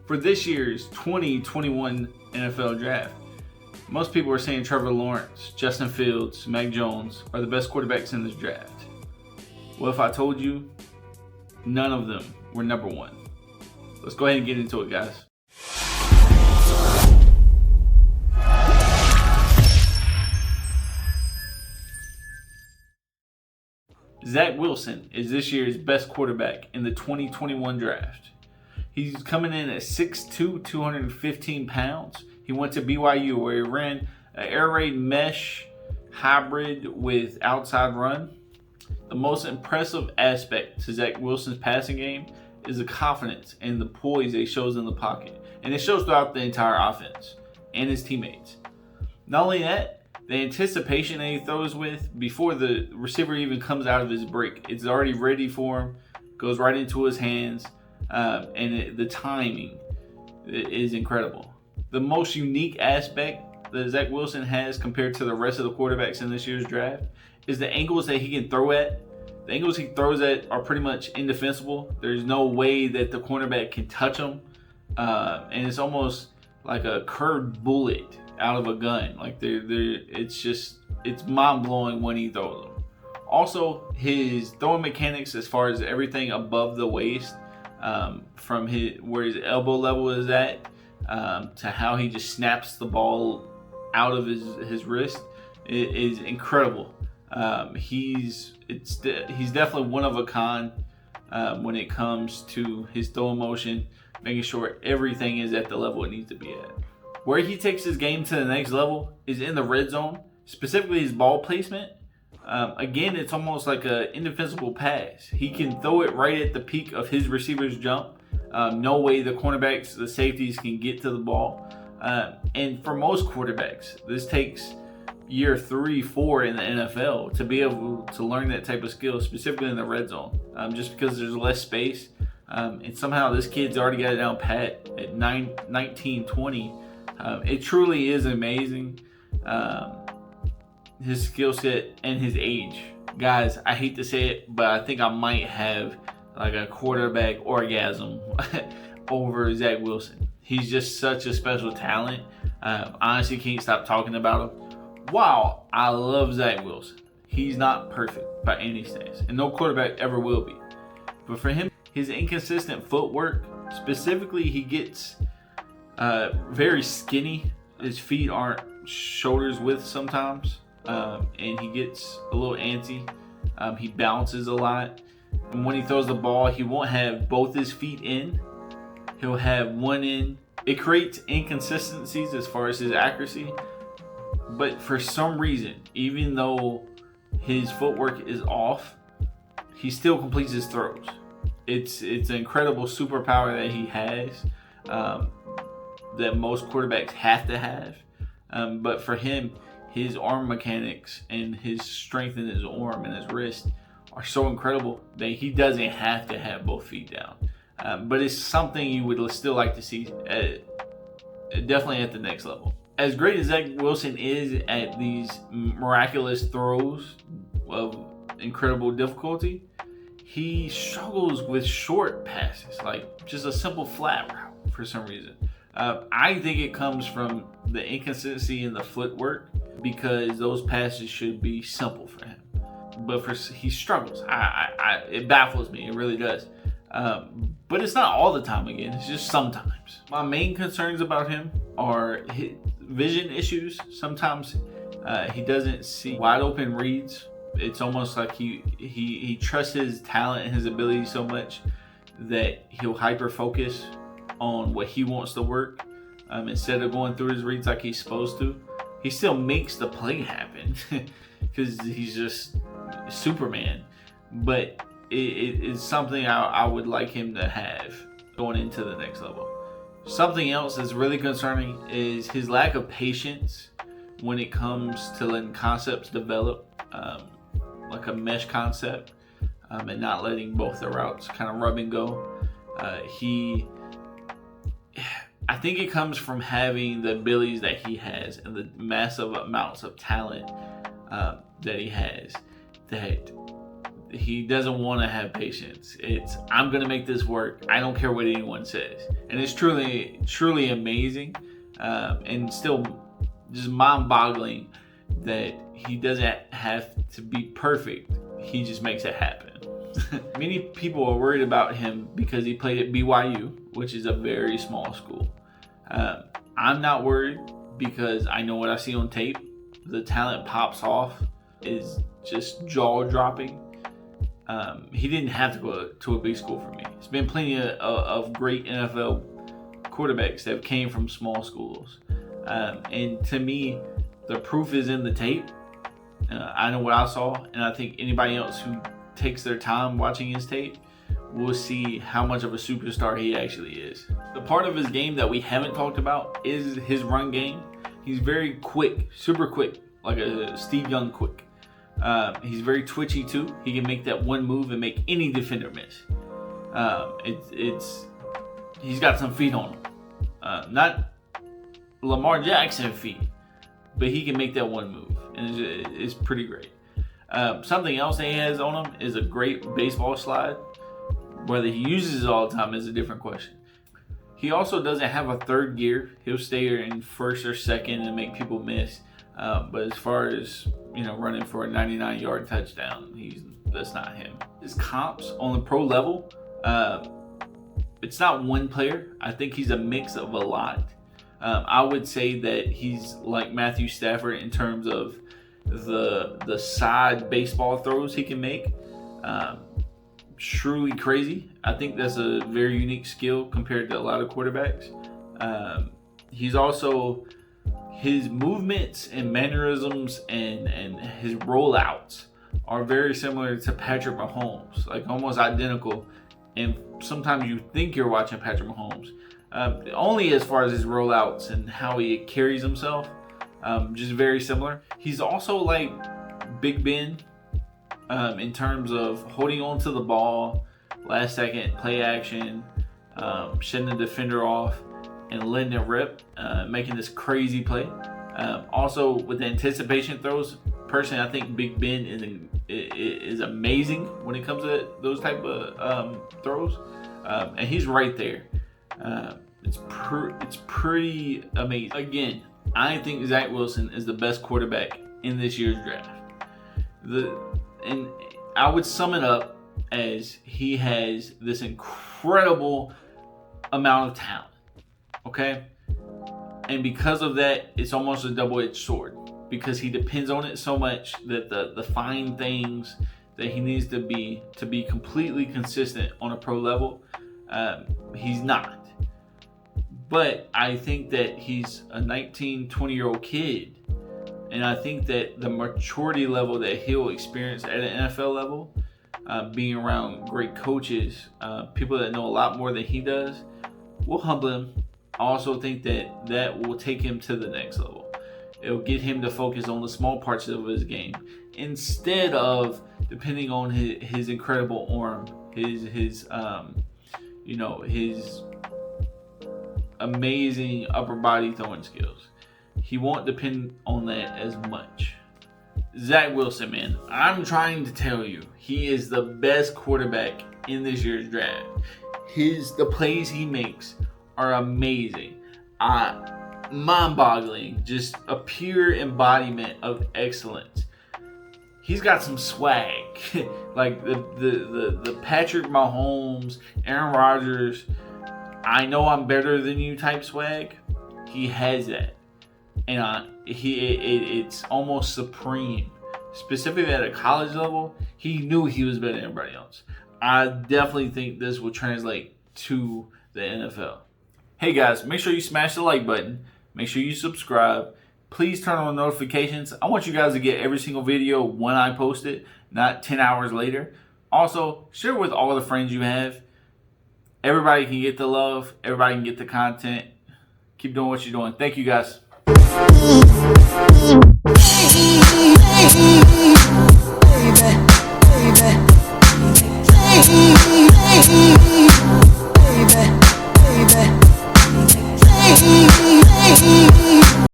For this year's 2021 NFL Draft, most people are saying Trevor Lawrence, Justin Fields, Mac Jones are the best quarterbacks in this draft. What if I told you none of them were number one? Let's go ahead and get into it, guys. Zach Wilson is this year's best quarterback in the 2021 draft. He's coming in at 6'2", 215 pounds. He went to BYU where he ran an air raid mesh hybrid with outside run. The most impressive aspect to Zach Wilson's passing game is the confidence and the poise that he shows in the pocket. And it shows throughout the entire offense and his teammates. Not only that, the anticipation that he throws with before the receiver even comes out of his break, it's already ready for him, goes right into his hands, and the timing is incredible. The most unique aspect that Zach Wilson has compared to the rest of the quarterbacks in this year's draft is the angles that he can throw at. The angles he throws at are pretty much indefensible. There's no way that the cornerback can touch him, and it's almost like a curved bullet out of a gun. Like it's mind blowing when he throws them. Also, his throwing mechanics, as far as everything above the waist, from where his elbow level is at, to how he just snaps the ball out of his wrist, is incredible. He's definitely one of a kind when it comes to his throwing motion, making sure everything is at the level it needs to be at. Where he takes his game to the next level is in the red zone, specifically his ball placement. Again, it's almost like an indefensible pass. He can throw it right at the peak of his receiver's jump. No way the cornerbacks, the safeties can get to the ball. And for most quarterbacks, this takes year 3, 4 in the NFL to be able to learn that type of skill, specifically in the red zone, just because there's less space. And somehow this kid's already got it down pat at 19, 20. It truly is amazing. His skill set and his age. Guys, I hate to say it, but I think I might have like a quarterback orgasm over Zach Wilson. He's just such a special talent. Honestly, can't stop talking about him. Wow, I love Zach Wilson. He's not perfect by any stance, and no quarterback ever will be. But for him, his inconsistent footwork, specifically, he gets very skinny. His feet aren't shoulders width sometimes, and he gets a little antsy. He bounces a lot. And when he throws the ball, he won't have both his feet in. He'll have one in. It creates inconsistencies as far as his accuracy. But for some reason, even though his footwork is off, he still completes his throws. It's an incredible superpower that he has, that most quarterbacks have to have. But for him, his arm mechanics and his strength in his arm and his wrist are so incredible that he doesn't have to have both feet down. But it's something you would still like to see, definitely at the next level. As great as Zach Wilson is at these miraculous throws of incredible difficulty, he struggles with short passes, like just a simple flat route for some reason. I think it comes from the inconsistency in the footwork, because those passes should be simple for him. But he struggles. It baffles me. It really does. But it's not all the time again. It's just sometimes. My main concerns about him are his vision issues. Sometimes he doesn't see wide open reads. It's almost like he trusts his talent and his ability so much that he'll hyper focus on what he wants to work, instead of going through his reads like he's supposed to. He still makes the play happen because he's just Superman. But it's something I would like him to have going into the next level. Something else that's really concerning is his lack of patience when it comes to letting concepts develop, like a mesh concept, and not letting both the routes kind of rub and go. I think it comes from having the abilities that he has and the massive amounts of talent that he has, that He doesn't want to have patience. It's, I'm going to make this work. I don't care what anyone says. And it's truly, truly amazing, and still just mind-boggling that he doesn't have to be perfect. He just makes it happen. Many people are worried about him because he played at BYU, which is a very small school. I'm not worried because I know what I see on tape. The talent pops off, is just jaw-dropping. He didn't have to go to a big school for me. There's been plenty of great NFL quarterbacks that came from small schools. And to me, the proof is in the tape. I know what I saw, and I think anybody else who takes their time watching his tape will see how much of a superstar he actually is. The part of his game that we haven't talked about is his run game. He's very quick, super quick, like a Steve Young quick. He's very twitchy too. He can make that one move and make any defender miss. He's got some feet on him. Not Lamar Jackson feet, but he can make that one move, and it's pretty great. Something else that he has on him is a great baseball slide. Whether he uses it all the time is a different question. He also doesn't have a third gear. He'll stay in first or second and make people miss. But as far as, running for a 99-yard touchdown, that's not him. His comps on the pro level, it's not one player. I think he's a mix of a lot. I would say that he's like Matthew Stafford in terms of the side baseball throws he can make. Truly crazy. I think that's a very unique skill compared to a lot of quarterbacks. He's also, his movements and mannerisms and his rollouts are very similar to Patrick Mahomes, like almost identical. And sometimes you think you're watching Patrick Mahomes, only as far as his rollouts and how he carries himself, just very similar. He's also like Big Ben in terms of holding on to the ball, last second play action, shutting the defender off and letting it rip, making this crazy play. Also with the anticipation throws, personally I think Big Ben is amazing when it comes to those type of throws, and he's right there. It's pretty amazing. Again, I think Zach Wilson is the best quarterback in this year's draft. And I would sum it up as he has this incredible amount of talent, okay? And because of that, it's almost a double-edged sword, because he depends on it so much that the fine things that he needs to be completely consistent on a pro level, he's not. But I think that he's a 19, 20-year-old kid. And I think that the maturity level that he'll experience at an NFL level, being around great coaches, people that know a lot more than he does, will humble him. I also think that will take him to the next level. It'll get him to focus on the small parts of his game instead of depending on his incredible arm, his amazing upper body throwing skills. He won't depend on that as much. Zach Wilson, man, I'm trying to tell you, he is the best quarterback in this year's draft. The plays he makes are amazing. Mind-boggling, just a pure embodiment of excellence. He's got some swag, like the Patrick Mahomes, Aaron Rodgers, I know I'm better than you type swag. He has that. And it's almost supreme. Specifically at a college level, he knew he was better than everybody else. I definitely think this will translate to the NFL. Hey guys, make sure you smash the like button. Make sure you subscribe. Please turn on notifications. I want you guys to get every single video when I post it, not 10 hours later. Also, share with all the friends you have. Everybody can get the love. Everybody can get the content. Keep doing what you're doing. Thank you guys.